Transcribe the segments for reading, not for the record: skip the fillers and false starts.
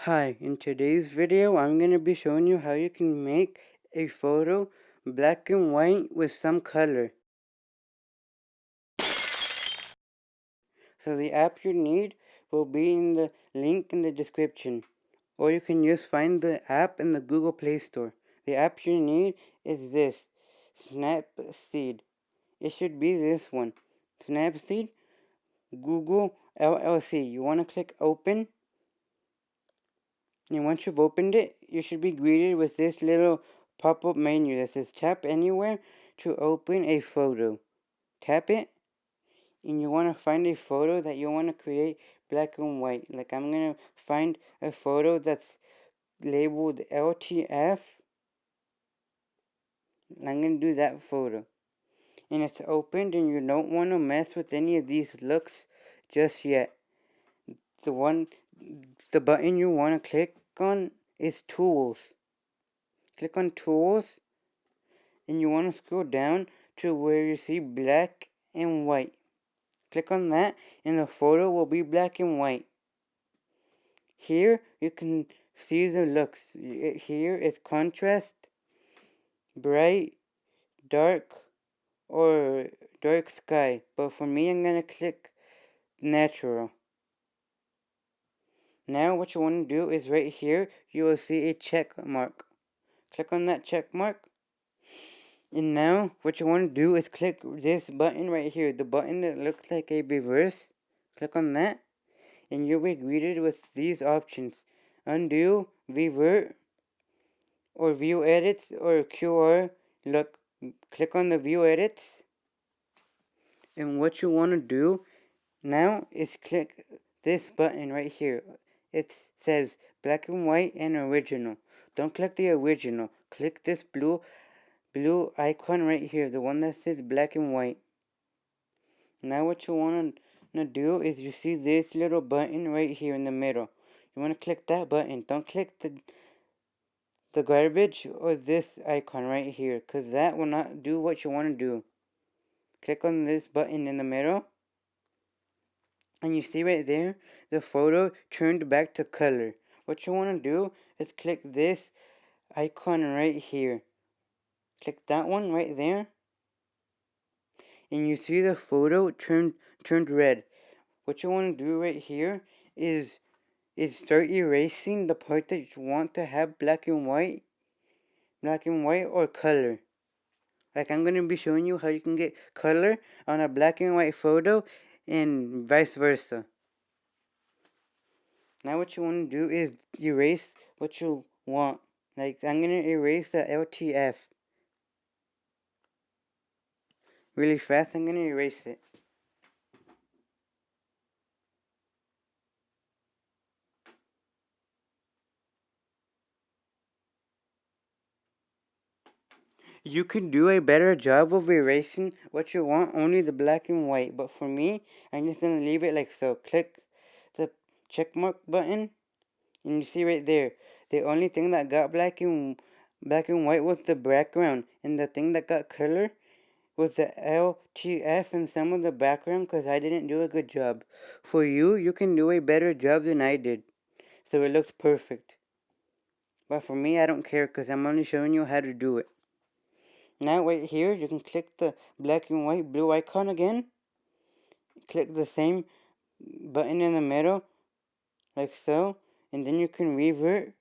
Hi, in today's video I'm going to be showing you how you can make a photo black and white with some color. So the app you need will be in the link in the description, or you can just find the app in the Google Play Store. The app you need is this, Snapseed. It should be this one, Snapseed Google LLC. You want to click open, and once you've opened it, you should be greeted with this little pop-up menu that says tap anywhere to open a photo. Tap it, and you want to find a photo that you want to create black and white. Like I'm going to find a photo that's labeled LTF. I'm going to do that photo. And it's opened, and you don't want to mess with any of these looks just yet. The button you want to click on is Tools. Click on Tools, and you want to scroll down to where you see black and white. Click on that, and the photo will be black and white. Here you can see the looks. Here is contrast, bright, dark, or dark sky. But for me, I'm going to click natural. Now what you want to do is right here, you will see a check mark. Click on that check mark. And now what you want to do is click this button right here. The button that looks like a reverse. Click on that. And you'll be greeted with these options. Undo, revert, or view edits, or QR. Look, click on the view edits. And what you want to do now is click this button right here. It says black and white and original. Don't click the original. Click this blue icon right here, the one that says black and white. Now what you want to do is you see this little button right here in the middle. You want to click that button. Don't click the garbage or this icon right here, because that will not do what you want to do. Click on this button in the middle, and you see right there the photo turned back to color. What you want to do is click this icon right here. Click that one right there, and you see the photo turned red. What you want to do right here is start erasing the part that you want to have black and white or color. Like I'm going to be showing you how you can get color on a black and white photo and vice versa. Now what you want to do is erase what you want. Like I'm going to erase the LTF. Really fast, I'm going to erase it. You can do a better job of erasing what you want, only the black and white. But for me, I'm just going to leave it like so. Click the checkmark button, and you see right there, the only thing that got black and white was the background, and the thing that got color was the LTF and some of the background, because I didn't do a good job. For you, you can do a better job than I did, so it looks perfect. But for me, I don't care, because I'm only showing you how to do it. Now right here, you can click the black and white blue icon again. Click the same button in the middle, like so. And then you can revert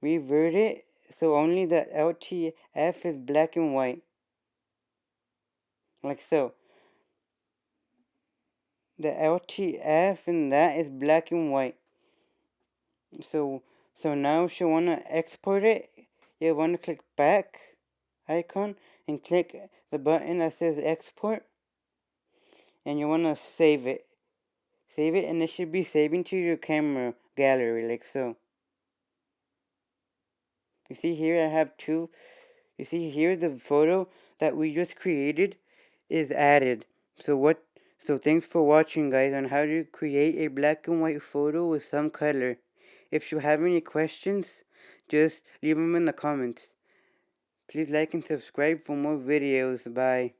it, so only the LTF is black and white. Like so. The LTF and that is black and white. So now if you want to export it, you want to click back icon and click the button that says export, and you want to save it, and it should be saving to your camera gallery, like so. You see here I have two. You see here the photo that we just created is added. So thanks for watching, guys, on how to create a black and white photo with some color. If you have any questions, just leave them in the comments. Please like and subscribe for more videos. Bye.